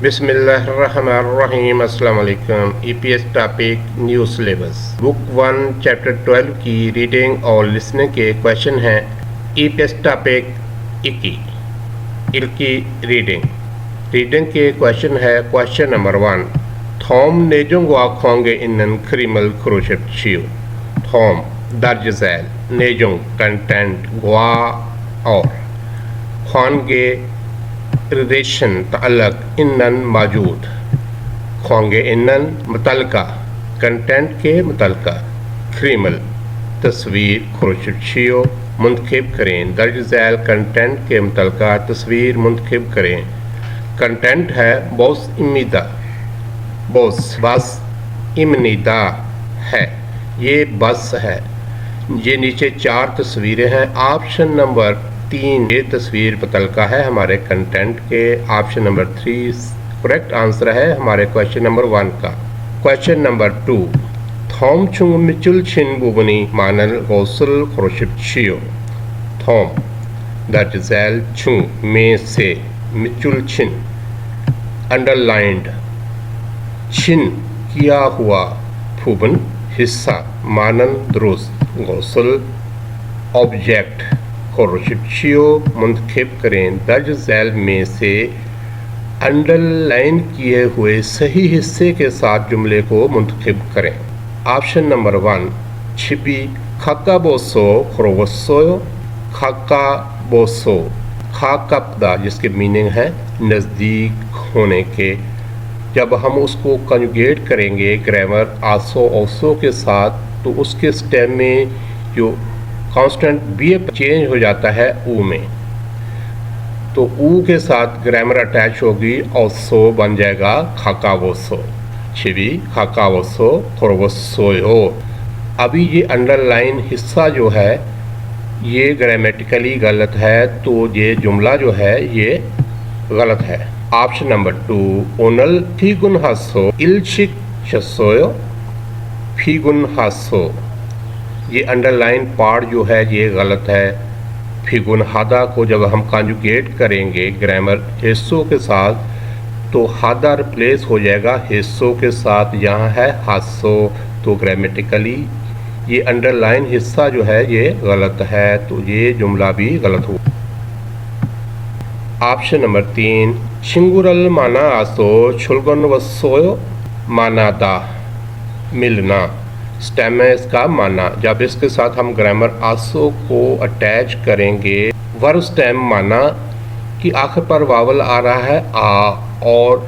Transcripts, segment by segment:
बिस्मिल्लाहिर्रहमानिर्रहीम अस्सलाम वालेकुम। EPS topic new syllabus book 1 chapter 12 की रीडिंग और लिसनिंग के क्वेश्चन हैं। ईपीएस टॉपिक 21 की रीडिंग के क्वेश्चन है। Question number 1 थॉम नेजुंगवा खोंगे इनन क्रिमल क्रोशेप चियो। थॉम दर्ज झैल, नेजुंग कंटेंट, ग्वा और खोंगे रिलेशन तअल्लक, इन्नन मौजूद, खोंगे इन्नन मुतलका कंटेंट के मुतलका, क्रीमल तस्वीर, खुरशियो मुंतखब करें, दर्ज झैल कंटेंट के मुतलका तस्वीर मुंतखब करें। कंटेंट है बॉस इमीदा, बॉस बस इमनीदा है, ये बस है। ये नीचे 4 तस्वीरें हैं। ऑप्शन नंबर 3 ये तस्वीर मुतलका है हमारे कंटेंट के। ऑप्शन नंबर 3 करेक्ट आंसर है हमारे क्वेश्चन नंबर 1 का। क्वेश्चन नंबर 2 थॉम चुंग मिचुल छिन बुबनी मानल गौसल खुरशिप छियो। थॉम दर्ज झैल चुंग में से, मिचुल छिन अंडरलाइंड, छिन किया हुआ, फूबन हिस्सा, मानन दुरुस्त, गौसल ऑब्जेक्ट, खुरशियो मुंतखब करें, दर्ज झैल में से अंडरलाइन किए हुए सही हिस्से के साथ जुमले को मुंतखब करें। ऑप्शन नंबर 1 छिपी खाका बोसो खुरवसो, खाका बोसो, खाकपदा जिसके मीनिंग है नज़दीक होने के। जब हम उसको कंजुगेट करेंगे ग्रामर आसो औसो के साथ तो उसके स्टेम में जो कांस्टेंट बी चेंज हो जाता है ऊ में, तो ऊ के साथ ग्रामर अटैच होगी और सो बन जाएगा खाकावोसो। छिवी खाकावोसो खुरवसोयो। अभी ये अंडरलाइन हिस्सा जो है ये ग्रामेटिकली गलत है, तो ये जुमला जो है ये गलत है। ऑप्शन नंबर 2 ओनल फीगुन हासो इल्शिक शसोयो, फीगुन हासो, ये अंडरलाइन पार्ट जो है ये गलत है। फिगुन हादा को जब हम कंजुगेट करेंगे ग्रामर हिस्सों के साथ तो हादा रिप्लेस हो जाएगा हिस्सों के साथ, यहाँ है हासो, तो ग्रामेटिकली ये अंडरलाइन हिस्सा जो है ये गलत है, तो ये जुमला भी गलत हुआ। ऑप्शन नंबर 3 शिंगुरल माना आसो छुलगन वसोयो मानादा, मिलना, स्टेम है इसका माना। जब इसके साथ हम ग्रामर आसो को अटैच करेंगे वर्ब स्टेम माना कि आखिर पर वावल आ रहा है आ, और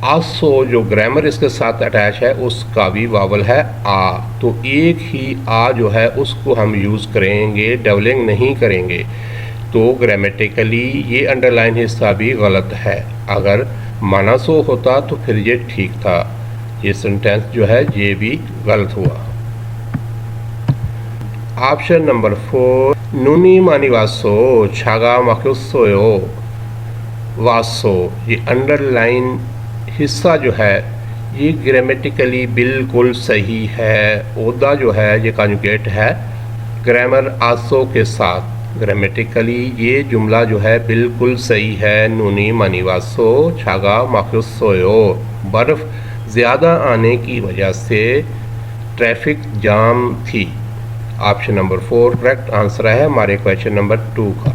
आसो जो ग्रामर इसके साथ अटैच है उसका भी वावल है आ, तो एक ही आ जो है उसको हम यूज़ करेंगे, डबलिंग नहीं करेंगे। तो ग्रामेटिकली ये अंडरलाइन हिस्सा भी गलत है। अगर माना सो होता तो फिर ये ठीक था। ये सेंटेंस जो है ये भी गलत हुआ। ऑप्शन नंबर 4 नूनी मानी वासो छागा मकुसोयो वासो, ये अंडरलाइन हिस्सा जो है ये ग्रामेटिकली बिल्कुल सही है। ओदा जो है ये कंजुगेट है ग्रामर आसो के साथ, ग्रामेटिकली ये जुमला जो है बिल्कुल सही है। नूनी मानी वासो छागा मकुसोयो, बर्फ़ ज़्यादा आने की वजह से ट्रैफिक जाम थी। ऑप्शन नंबर 4 करेक्ट आंसर है हमारे क्वेश्चन नंबर 2 का।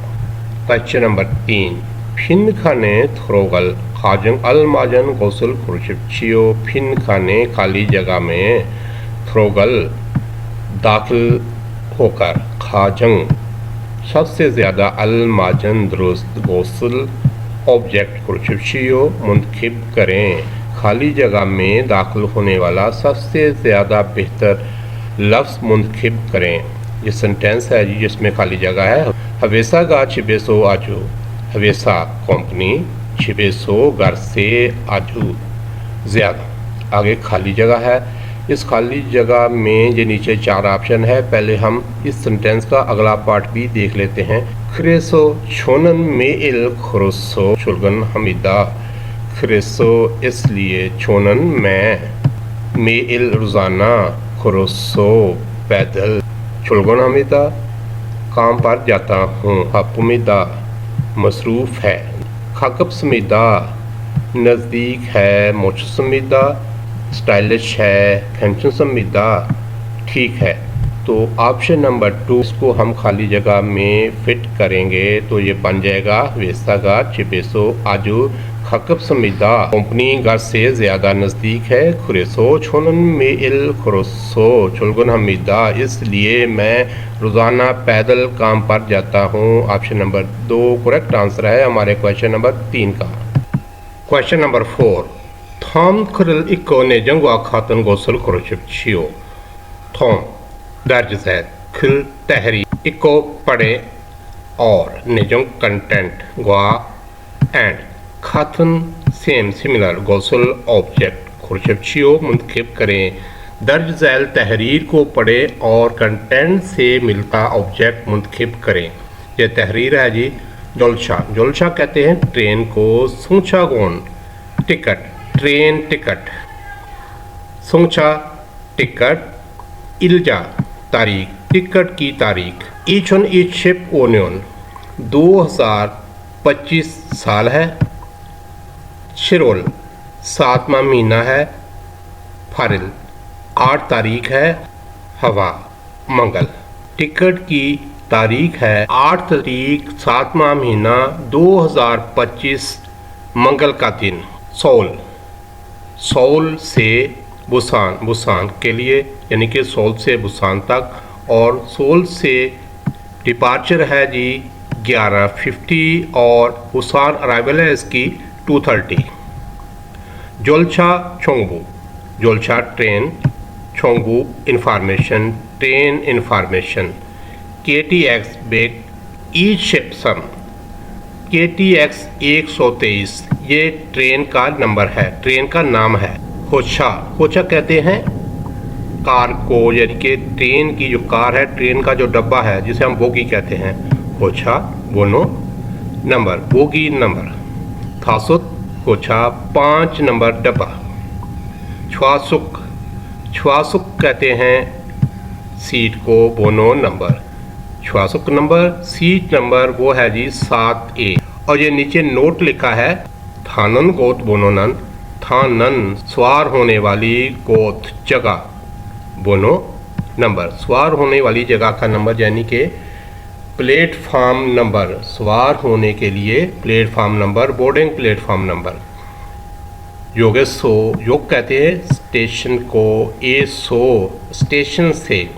क्वेश्चन नंबर 3 फिन खाने थ्रोगल खाजंग अलमाजन गौसल खुरशियो। फिन खाने खाली जगह में, थ्रोगल दाखिल होकर, खाजंग सबसे ज़्यादा, अलमाजन दुरुस्त, गौसल ऑब्जेक्ट, खुरशियो मुंतखब करें। खाली जगह में दाखिल होने वाला सबसे ज़्यादा बेहतर लफ्ज़ मुंतखब करें। ये सेंटेंस है जिसमें खाली जगह है। हवेसा गा छिबेसो आजू, हवेसा कंपनी, छिबेसो घर से, आजू ज़्यादा। आगे खाली जगह है। इस खाली जगह में ये नीचे 4 ऑप्शन है। पहले हम इस सेंटेंस का अगला पार्ट भी देख लेते हैं। खरेसो छोनन में इल खुरसो शुलगन हमीदा, खरेसो इसलिए, छोनन में इल रोज़ाना, खुरसो पैदल, शुलगन हमीदा काम पर जाता हूँ, हपुमिदा मसरूफ़ है, खाकब समीदा नज़दीक है मोचसमीदा, स्टाइलिश है फैंशनसमीदा। ठीक है, तो ऑप्शन नंबर 2 इसको हम खाली जगह में फिट करेंगे तो ये बन जाएगा वेसागा चिपेसो आजू खकब समीदा। कंपनी घर से ज़्यादा नज़दीक है खुरेसो छोनन में इल खुरसो चुलगुन हमीदा, इसलिए मैं रोज़ाना पैदल काम पर जाता हूँ। ऑप्शन नंबर 2 करेक्ट आंसर है हमारे क्वेश्चन नंबर 3 का। क्वेश्चन नंबर 4 थॉम खुरल इको ने जंगवा खातन गोसल खुरशियो। थॉम दर्ज है, खुल तहरी, इको पढ़े और निजंग कंटेंट ग्वा एंड खातन सेम सिमिलर गोसल ऑब्जेक्ट खुरशियो मुंतखब करें। दर्ज झैल तहरीर को पढ़ें और कंटेंट से मिलता ऑब्जेक्ट मुंतखब करें। यह तहरीर है जी जोलशा। जोलशा कहते हैं ट्रेन को। सूंचा गोन टिकट, ट्रेन टिकट। सूंचा टिकट, इल्जा तारीख, टिकट की तारीख। Each on each ship onion 2025 साल है। शिरोल 7वां महीना है। फारिल 8 तारीख है। हवा मंगल, टिकट की तारीख है 8 तारीख 7वां महीना 2025 मंगल का दिन। सोल, सोल से बुसान, बुसान के लिए यानी कि सोल से बुसान तक, और सोल से डिपार्चर है जी 11:50 और बुसान अराइवल है इसकी 2:30। जोलछा चोंगबू, जोलछा ट्रेन, चोंगबू इंफॉर्मेशन, ट्रेन इंफॉर्मेशन। KTX बेग ईच शिप सम, KTX 123 ये ट्रेन का नंबर है, ट्रेन का नाम है। होछा, होछा कहते हैं कार को, यानी कि ट्रेन की जो कार है, ट्रेन का जो डब्बा है जिसे हम बोगी कहते हैं। होछा बोनो नंबर, बोगी नंबर। थासुत होछा 5 नंबर डब्बा। छुआसुक, छुआसुक कहते हैं सीट को, बोनो नंबर। छुआसुक नंबर, सीट नंबर वो है जी 7A। और ये नीचे नोट लिखा है थानन गोत बोनोनन, थानन सवार होने वाली गोत जगह, बोनो नंबर। सवार होने वाली जगह का नंबर यानी कि प्लेटफॉर्म नंबर, सवार होने के लिए platform number, boarding platform number. योगेसो, योग कहते हैं स्टेशन को, एसो स्टेशन से।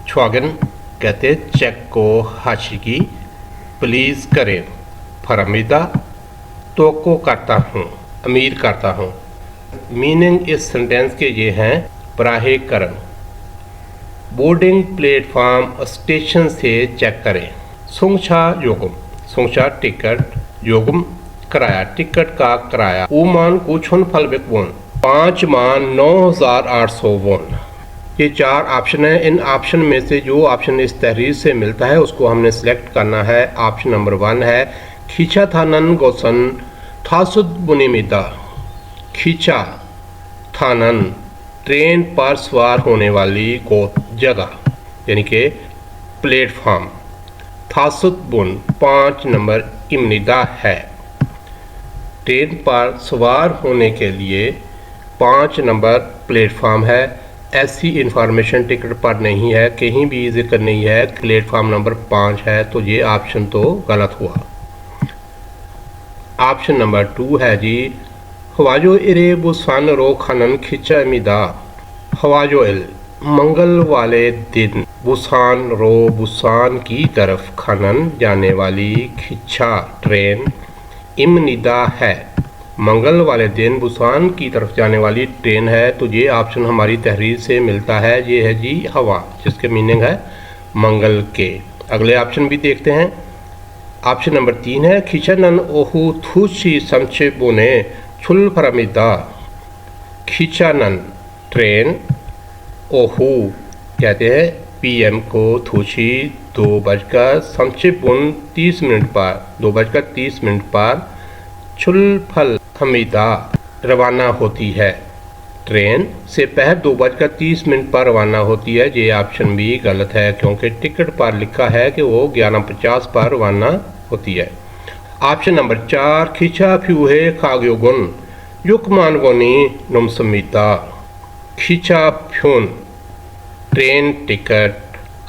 छुआगन कहते हैं चेक को, हाशिकी प्लीज़ करें। फरमीदा तो करता हूँ, अमीर करता हूँ। मीनिंग इस सेंटेंस के ये हैं पराहे करन। बोर्डिंग प्लेटफॉर्म स्टेशन से चेक करें। सुंगछा योगम, सुंगछा टिकट, योगम किराया, टिकट का किराया। ऊमान कुछुन फलबिक वोन 5 मान 9,800 वोन। ये 4 ऑप्शन है। इन ऑप्शन में से जो ऑप्शन इस तहरीर से मिलता है उसको हमने सिलेक्ट करना है। ऑप्शन नंबर 1 है खींचा थानन गोसन थासुद बुनिमिदा। खींचा थानन ट्रेन पर सवार होने वाली गोत जगह यानी कि प्लेटफॉर्म। थासुद बुन 5 नंबर इमनिदा है। ट्रेन पर सवार होने के लिए 5 नंबर प्लेटफॉर्म है। ऐसी इंफॉर्मेशन टिकट पर नहीं है, कहीं भी जिक्र नहीं है प्लेटफॉर्म नंबर 5 है, तो ये ऑप्शन तो गलत हुआ। ऑप्शन नंबर 2 है जी हवाजो इरे बुसान रो खनन खिंचा मिदा। हवाजो इल मंगल वाले दिन, बुसान रो बुसान की तरफ, खनन जाने वाली, खिंचा ट्रेन, इमनिदा है मंगल वाले दिन बुसान की तरफ जाने वाली ट्रेन है। तो ये ऑप्शन हमारी तहरीर से मिलता है, ये है जी हवा, जिसके मीनिंग है मंगल के। अगले ऑप्शन भी देखते हैं। ऑप्शन नंबर 3 है खिचनन ओहू थूची समचे बोने छुल फरमिदा। खिचनन ट्रेन, ओहू कहते हैं PM को, थूची 2:30 पर, 2:30 पर, छुलफल हमीदा रवाना होती है। ट्रेन से पहर 2:30 पर रवाना होती है। ये ऑप्शन भी गलत है क्योंकि टिकट पर लिखा है कि वो 11:50 पर रवाना होती है। ऑप्शन नंबर 4 खिचा फ्यूहे खाग्योगुन युकमानगोनी नुमसमिता। खिचा फ्यून ट्रेन टिकट,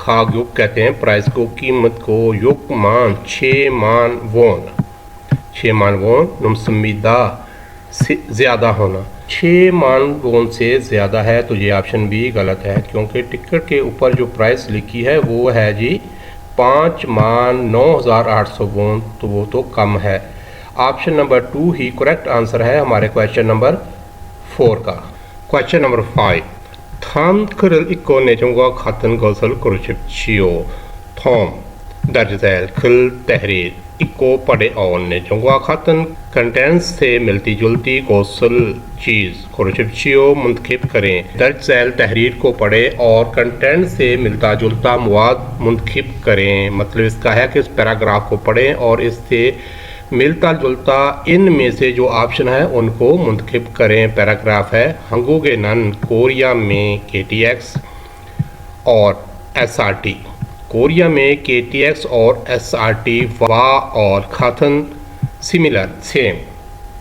खाग्युक कहते हैं प्राइस को, कीमत को, युकमान 6 मान वोन, 6 मान वोन, नुमसमिदा से ज़्यादा होना, 6 मान वोन से ज़्यादा है तो ये ऑप्शन भी गलत है, क्योंकि टिकट के ऊपर जो प्राइस लिखी है वो है जी 5 मान 9,800 वोन, तो वो तो कम है। ऑप्शन नंबर 2 ही करेक्ट आंसर है हमारे क्वेश्चन नंबर 4 का। क्वेश्चन नंबर 5 थाम खरल इको नेचुंगा खातन गौसल कुरुचिपचियो थॉम दर्जैल खिल तहरीर इको पढ़े और नेचुंगा खातन कंटेंट्स से मिलती जुलती गौसल चीज़ कुरुचिपचियो मुंतखिब करें। दर्जैल तहरीर को पढ़े और कंटेंट से मिलता जुलता मवाद मुंतखिब करें। मतलब इसका है कि इस पैराग्राफ को पढ़ें और इससे मिलता जुलता इनमें से जो ऑप्शन है उनको मुंतखिब करें। पैराग्राफ है हंगुगे नन कोरिया में KTX और SRT। कोरिया में KTX और SRT वा और खातन सिमिलर सेम,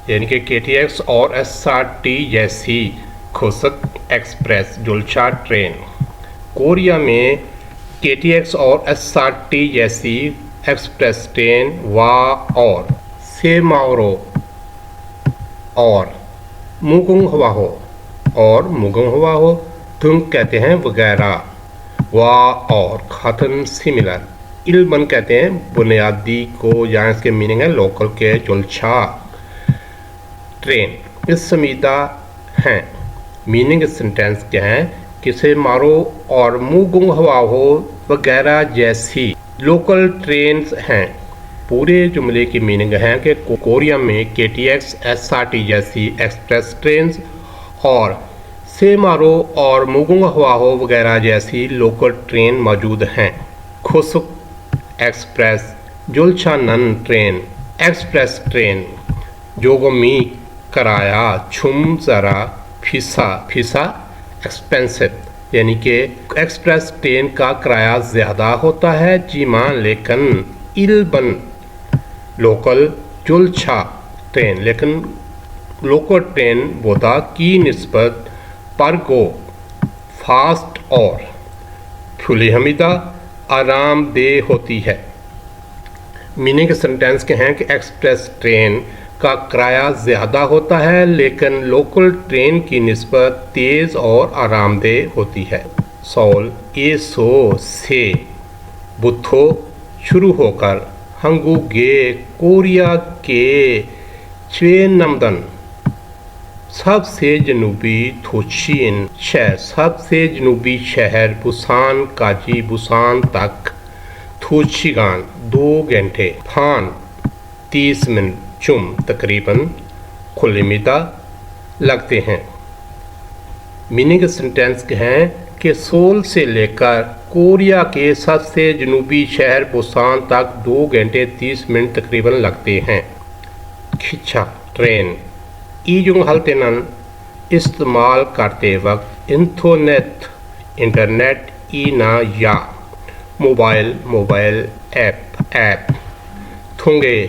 यानी कि KTX और SRT जैसी खुसक एक्सप्रेस जुलछा ट्रेन। कोरिया में KTX और SRT जैसी एक्सप्रेस ट्रेन वा और सेमाओरो और मुगुंग हवा हो और मुगुंग हवा हो तुम कहते हैं वगैरह, वा और खातन सिमिलर। इल्मन कहते हैं बुनियादी को, या इसके मीनिंग है लोकल के जुलछा ट्रेन। इस समीता हैं मीनिंग इस सेंटेंस के हैं किसे मारो और मुगुंग हवा हो वगैरह जैसी लोकल ट्रेन्स हैं। पूरे जुमले की मीनिंग है कि कोरिया में KTX SRT जैसी एक्सप्रेस ट्रेन्स और सेमारो और मुगुंग हवाहो वगैरह जैसी लोकल ट्रेन मौजूद हैं। खुसुक एक्सप्रेस जुलछानन ट्रेन एक्सप्रेस ट्रेन जोगोमी कराया छुम ज़रा फीसा फीसा एक्सपेंसिव, यानी कि एक्सप्रेस ट्रेन का किराया ज़्यादा होता है जी मान, लेकिन इल्बन लोकल जुलछा ट्रेन, लेकिन लोकल ट्रेन बोदा की निस्बत परगो फास्ट और फुली हमीदा आरामदेह होती है। मीनिंग सेंटेंस के हैं कि एक्सप्रेस ट्रेन का किराया ज़्यादा होता है लेकिन लोकल ट्रेन की निस्बत तेज़ और आरामदेह होती है। सॉल ए सो से बुथो शुरू होकर हंगुगे कोरिया के चेनमदन सबसे जनूबी थोचिन शहर, सबसे जनूबी शहर बुसान काजी बुसान तक थोचिगान 2 घंटे, फान 30 मिनट, चुम तकरीबन खुलिमिदा लगते हैं। मीनिंग सेंटेंस के हैं कि सोल से लेकर कोरिया के सबसे जनूबी शहर बुसान तक 2 घंटे 30 मिनट तकरीबन लगते हैं। खिंचा ट्रेन ईजुंग हल्तेनन इस्तेमाल करते वक्त इंटरनेट ईना या मोबाइल ऐप थुंगे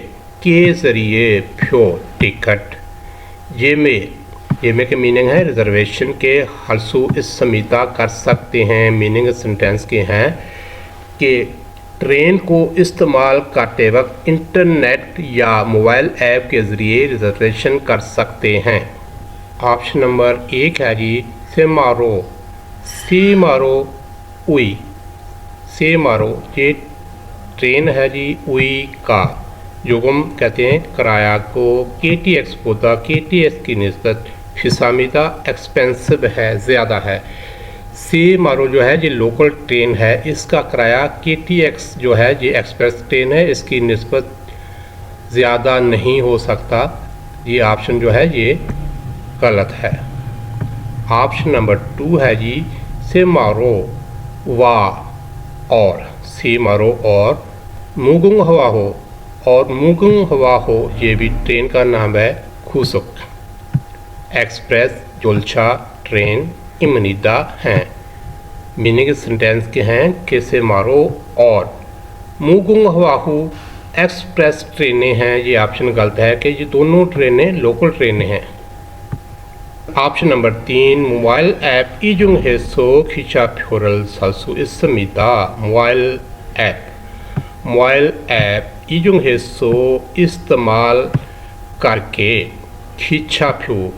के ज़रिए फ्यो टिकट ये में के मीनिंग है रिजर्वेशन के हलसू इस समीता कर सकते हैं। मीनिंग सेंटेंस के हैं कि ट्रेन को इस्तेमाल करते वक्त इंटरनेट या मोबाइल ऐप के ज़रिए रिजर्वेशन कर सकते हैं। ऑप्शन नंबर 1 है जी सेमारो उई सेमारो, ये ट्रेन है जी उई का युगम कहते हैं किराया को। KTX होता KTX की निस्बत फिसामीदा एक्सपेंसिव है, ज़्यादा है। सेमारो जो है ये लोकल ट्रेन है, इसका किराया KTX जो है ये एक्सप्रेस ट्रेन है, इसकी निस्बत ज़्यादा नहीं हो सकता। ये ऑप्शन जो है ये गलत है। ऑप्शन नंबर 2 है जी सेमारो वा और सेमारो और मुगुंग हवा हो, और मुगुंग हवा हो ये भी ट्रेन का नाम है। खुसुक एक्सप्रेस जुलछा ट्रेन इमनीदा हैं। मीनिंग सेंटेंस के हैं कि सेमारो और मुगुंग हवाहू एक्सप्रेस ट्रेनें हैं, ये ऑप्शन गलत है कि ये दोनों ट्रेनें लोकल ट्रेनें हैं। Option number 3, mobile app 이중해서 기차표를 살 수 있습니다. Mobile app 이중해서 इस्तेमाल करके 기차표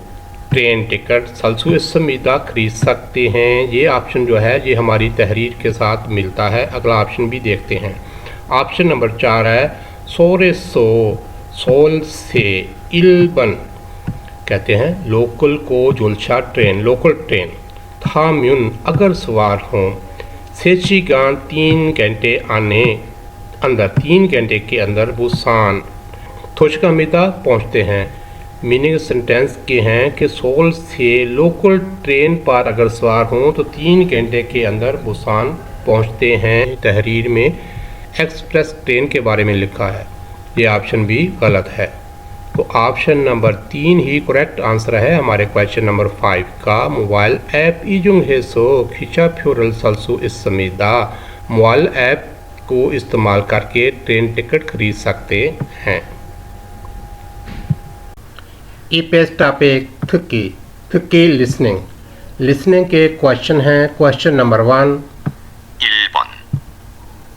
ट्रेन टिकट सलसु इसमिदा खरीद सकते हैं। ये ऑप्शन जो है ये हमारी तहरीर के साथ मिलता है। अगला ऑप्शन भी देखते हैं। ऑप्शन नंबर 4 है सोरेसो सोल से 1번 कहते हैं लोकल को जोलशा ट्रेन लोकल ट्रेन थाम्यून अगर सवार हों 3시간 3 घंटे आने अंदर 3 घंटे के अंदर बुसान थोशकामिदा पहुँचते हैं। मीनिंग सेंटेंस के हैं कि सोल से लोकल ट्रेन पर अगर सवार हों तो 3 घंटे के अंदर बुसान पहुंचते हैं। तहरीर में एक्सप्रेस ट्रेन के बारे में लिखा है, ये ऑप्शन भी गलत है। तो ऑप्शन नंबर 3 ही करेक्ट आंसर है हमारे क्वेश्चन नंबर 5 का। Mobile app 이중해서 기차표를 살 수 있습니다। मोबाइल ऐप को इस्तेमाल करके ट्रेन टिकट खरीद सकते हैं। EPS टॉपिक 특기 लिसनिंग के क्वेश्चन हैं। Question number 1, 1번.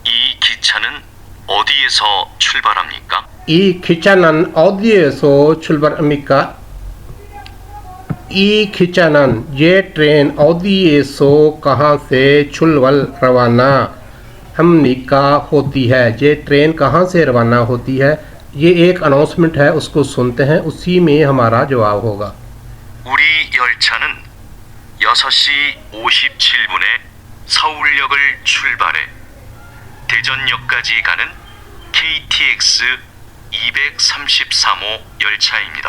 이 기차는 어디에서 출발합니까? 이 기차는 어디에서 출발합니까? 이 기차는 ये ट्रेन 어디에서 कहाँ से 출발 रवाना हमनिका होती है। ये ट्रेन कहाँ से रवाना होती है। ये एक अनाउंसमेंट है, उसको सुनते हैं, उसी में हमारा जवाब होगा। 우리 열차는 6시 57분에 서울역을 출발해 대전역까지 가는 KTX 233호 열차입니다.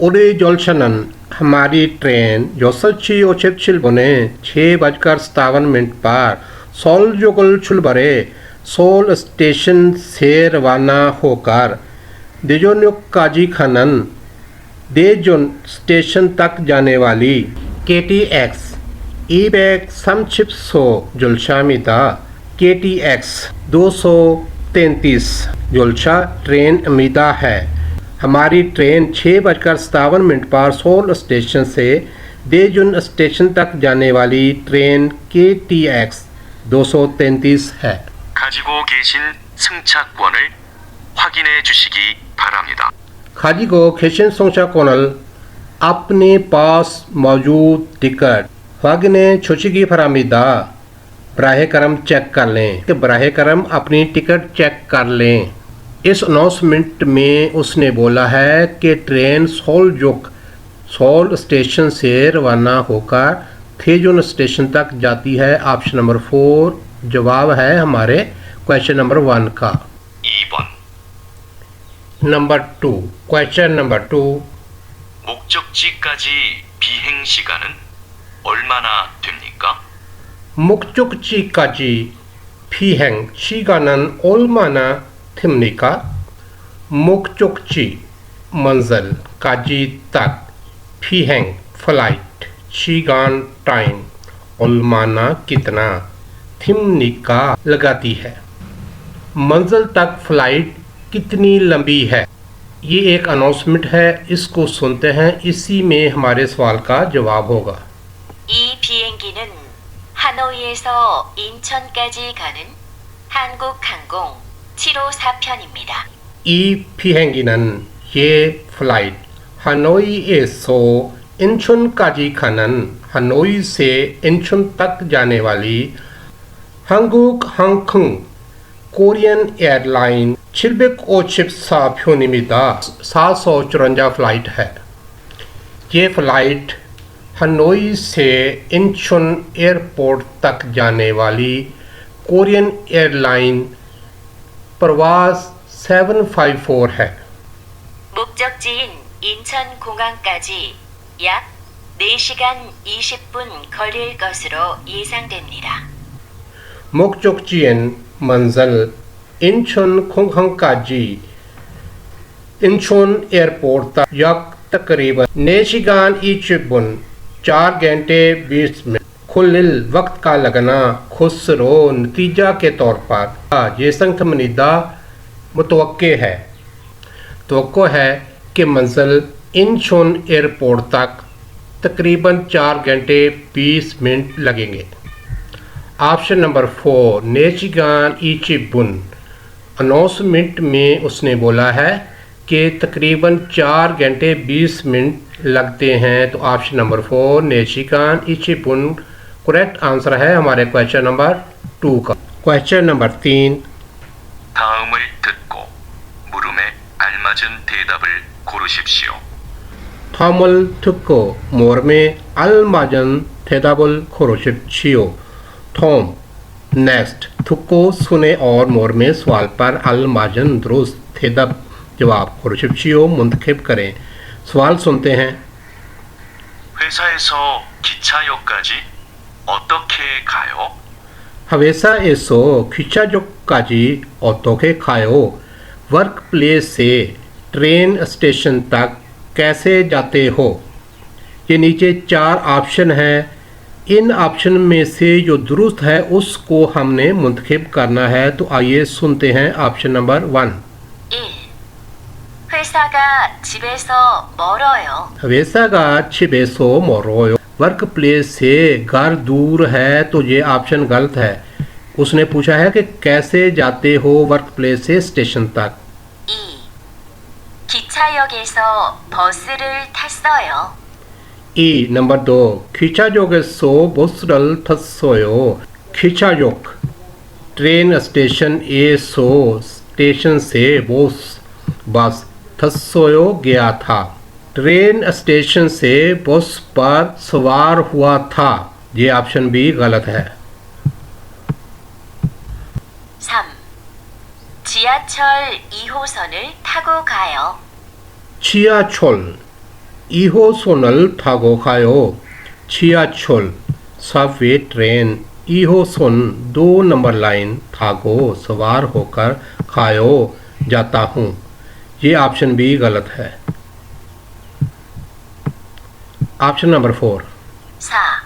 우리 열차는 हमारी ट्रेन 6시 57분에 6:57 पर 서울역을 출발해 서울 स्टेशन से रवाना होकर 대전역까지 가는 대전 स्टेशन तक जाने वाली KTX 230호 열차입니다. KTX 233 열차 ट्रेन अमीदा है। हमारी ट्रेन 6:57 पर सोल स्टेशन से देजुन स्टेशन तक जाने वाली ट्रेन KTX 233 है। 가지고 계신 승차권을 확인해 주시기 바랍니다. 가지고 계신 승차권을 अपने पास मौजूद टिकट 확인해 주시기 바랍니다। बराह करम चेक कर लें कि बराह करम अपनी टिकट चेक कर लें। इस अनाउंसमेंट में उसने बोला है कि ट्रेन सोल स्टेशन से रवाना होकर थेजुन स्टेशन तक जाती है। ऑप्शन नंबर 4 जवाब है हमारे क्वेश्चन नंबर 1 का। 2번. Number 2, question number 2, 목적지까지 비행 시간은 얼마나 됩니까? 목적지까지 비행 시간은 얼마나 됩니까? 목적지 मंजिल काजी तक 비행 फ्लाइट 시간 टाइम 얼마나 कितना थिमनिका लगाती है। मंजिल तक फ्लाइट कितनी लंबी है। ये एक अनाउंसमेंट है, इसको सुनते हैं, इसी में हमारे सवाल का जवाब होगा। 이 비행기는 하노이에서 인천까지 가는 한국항공 754편입니다. 이 비행기는 ये फ्लाइट हनोई에서 इंचोन까지 가는 हनोई से इंचोन तक जाने वाली 한국 항공 कोरियन एयरलाइन 754편입니다। 754 फ्लाइट है। ये फ्लाइट हनोई से इंचोन एयरपोर्ट तक जाने वाली कोरियन एयरलाइन प्रवास 754 है। 목적지인 인천공항까지 약 4시간 20분 걸릴 것으로 예상됩니다. 목적지인 मंजिल इंचोन 공항까지 इंचोन एयरपोर्ट तक 약 तकरीबन 4시간 20분 4 घंटे 20 मिनट खुलिल वक्त का लगना खुसरो नतीजा के तौर पर ये संख्या मनीदा मुतवक्के है। तवक्को है कि मंजिल इंचोन एयरपोर्ट तक तकरीबन 4 घंटे 20 मिनट लगेंगे। Option number 4 नेचिगान ईचिबुन। अनाउंसमेंट में उसने बोला है कि तकरीबन 4 घंटे 20 मिनट लगते हैं। तो ऑप्शन नंबर 4 नेचिगान ईचिबुन करेक्ट आंसर है हमारे क्वेश्चन नंबर 2 का। Question number 3 다음을 듣고 물음에 알맞은 대답을 고르십시오. थामल थुक्को मोर में अलमाजन थेदाबुल खोरोशिप्शियो। थोम नेक्स्ट थुक्को सुने और मोर में सवाल पर अलमाजन दुरुस्त थेदब जवाब खोरोशिप्शियो मुंतखब करें। सवाल सुनते हैं। 회사에서 기차역까지 어떻게 가요? हवेसा एसो खिचाजोकाजी ऑटोके खायो। वर्क प्लेस से ट्रेन स्टेशन तक कैसे जाते हो? ये नीचे 4 ऑप्शन हैं। इन ऑप्शन में से जो दुरुस्त है उसको हमने मुंतखब करना है। तो आइए सुनते हैं ऑप्शन नंबर 1। 1. 회사가 집에서 멀어요. हवेसागा छिबेसो मोरोयो। वर्क प्लेस से घर दूर है तो ये ऑप्शन गलत है। उसने पूछा है कि कैसे जाते हो वर्क प्लेस से स्टेशन तक। 2. 기차역에서 버스를 탔어요. ई नंबर 2 खिचाजोगेसो बोसरल थसोयो। खिचाजोक ट्रेन स्टेशन एसो स्टेशन से बोस बस थसोयो गया था। ट्रेन स्टेशन से बस पर सवार हुआ था। ये ऑप्शन भी गलत है। 3. 지하철 2호선을 타고 가요. 치아철 2호선을 타고 가요। 치아철 सबवे ट्रेन 2호선 2 नंबर लाइन थागो सवार होकर खायो जाता हूँ। ये ऑप्शन भी गलत है। Option number 4 4.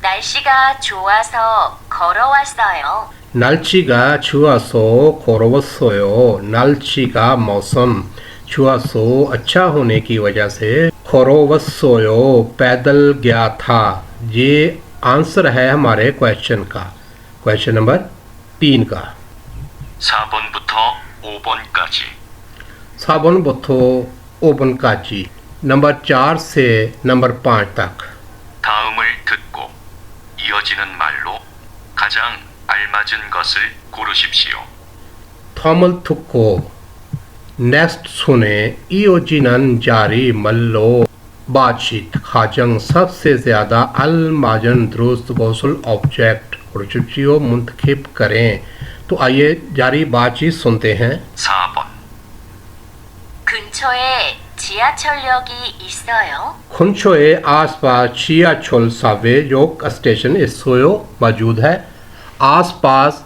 날씨가 좋아서 걸어왔어요. 날씨가 추워서 걸어왔어요। 날씨가 मौसम छुआसो अच्छा होने की वजह से खोरोवसोयो पैदल गया था। ये आंसर है हमारे क्वेश्चन का। क्वेश्चन नंबर 3 का। 4번부터 5번까지 4번부터 5번까지 नंबर 4 से नंबर 5 तक। 다음을 듣고 이어지는 말로 가장 알맞은 것을 고르십시오. थॉमल थुक्को नेक्स्ट सुने इयोजिनन जारी मल्लो बातचीत खाजंग सबसे ज़्यादा अलमाजन दुरुस्त गौसल ऑब्जेक्ट और मुंतखब करें। तो आइए जारी बातचीत सुनते हैं। 4번 근처에 지하철역이 있어요. खुनचोए आसपास चियाचोल सावे योग स्टेशन इसोयो मौजूद है। आसपास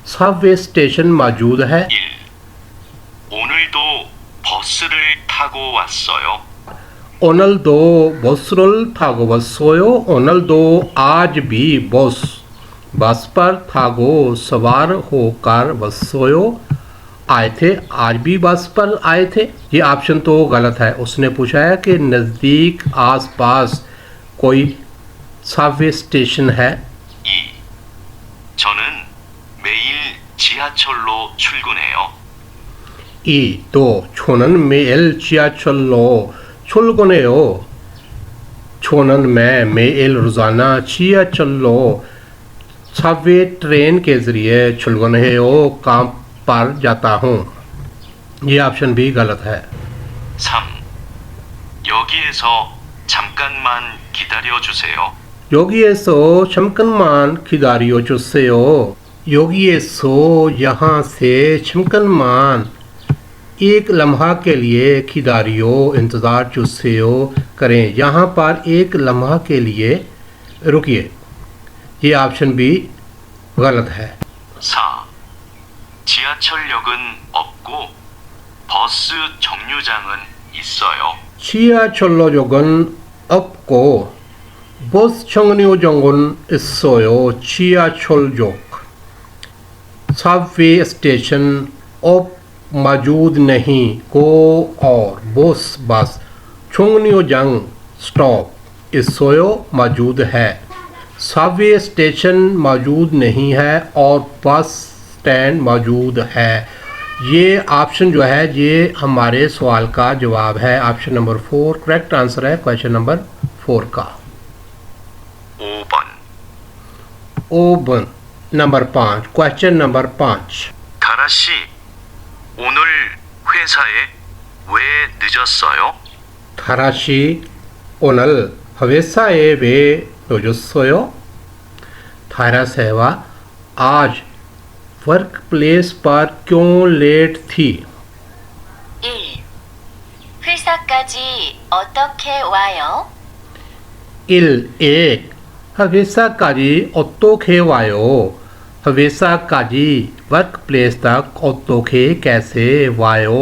सबवे स्टेशन मौजूद है। 1. 오늘도 버스를 타고 왔어요. ओनल्दो बसरुल थागो बसोयो। ओनल्दो आज भी बस पर थागो सवार होकर बसोयो आए थे। आज भी बस पर आए थे। ये ऑप्शन तो गलत है। उसने पूछा है कि नज़दीक आसपास कोई सबवे स्टेशन है। 2. 저는 매일 지하철로 출근해요. ई तो छोनन मेल चियाचलो छुलगुनेयो। छोनन में मेल रोज़ाना चियाचलो सबवे ट्रेन के ज़रिए छुलगुनेयो काम पर जाता हूँ। ये ऑप्शन भी गलत है। 3. 여기에서 잠깐만 기다려 주세요. योगीएसो छमकनमान खिदारियो चुस्सेयो। योगीएसो यहाँ से छमकनमान एक लम्हा के लिए खिदारियो इंतज़ार चुस्सेयो करें। यहाँ पर एक लम्हा के लिए रुकिए। ये ऑप्शन भी गलत है। 4. 지하철역은 없고 버스 정류장은 있어요. 치아철로 조건 없고 버스 정류 정은 있어요. 치아철역 सबवे स्टेशन मौजूद नहीं, को और बोस बस, छुंगनियो जंग स्टॉप इसोयो मौजूद है, सबवे स्टेशन मौजूद नहीं है और बस स्टैंड मौजूद है। ये ऑप्शन जो है ये हमारे सवाल का जवाब है। ऑप्शन नंबर 4 करेक्ट आंसर है क्वेश्चन नंबर 4 का। 5번. ओबन नंबर 5 क्वेश्चन नंबर 5 가라 씨, 오늘 회사에 왜 늦었어요? 타라시 오늘 회사에 왜 늦었어요? थारा सेवा आज वर्क प्लेस पर क्यों लेट थी? 1. 회사까지 어떻게 와요? 1. 회사까지 어떻게 와요? 회사까지 वर्क प्लेस तक 어떻게 कैसे वायो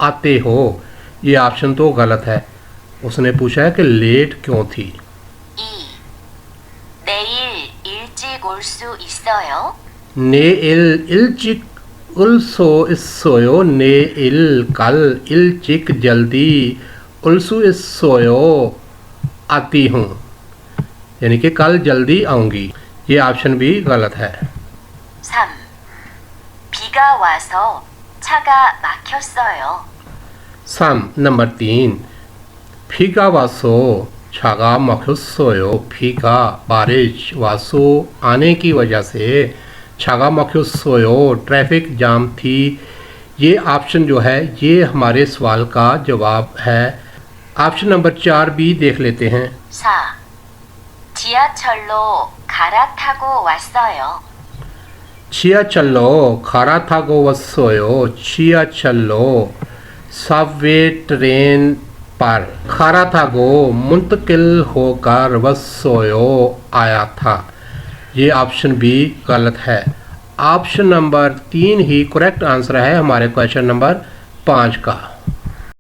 आते हो? ये ऑप्शन तो गलत है। उसने पूछा है कि लेट क्यों थी। 2. 내일 일찍 올 수 있어요? 내일 일찍 올 수 있어요? 내일 कल 일찍 जल्दी 올 수 있어요 आती हूँ, यानी कि कल जल्दी आऊँगी। ये ऑप्शन भी गलत है। 3. 비가 와서 차가 막혔어요. 3 नंबर 3 비가 와서 차가 막혔어요। 비가 बारिश वासो आने की वजह से छागा मखियोसोयो ट्रैफिक जाम थी। ये ऑप्शन जो है ये हमारे सवाल का जवाब है। ऑप्शन नंबर 4 भी देख लेते हैं। 4. 지하철로 갈아타고 왔어요. 지하철로 갈아타고 왔어요। 지하철로 सबवे ट्रेन पर 갈아타고 मुंतकिल होकर वसोयो आया था। ये ऑप्शन भी गलत है। ऑप्शन नंबर 3 ही करेक्ट आंसर है हमारे क्वेश्चन नंबर 5 का।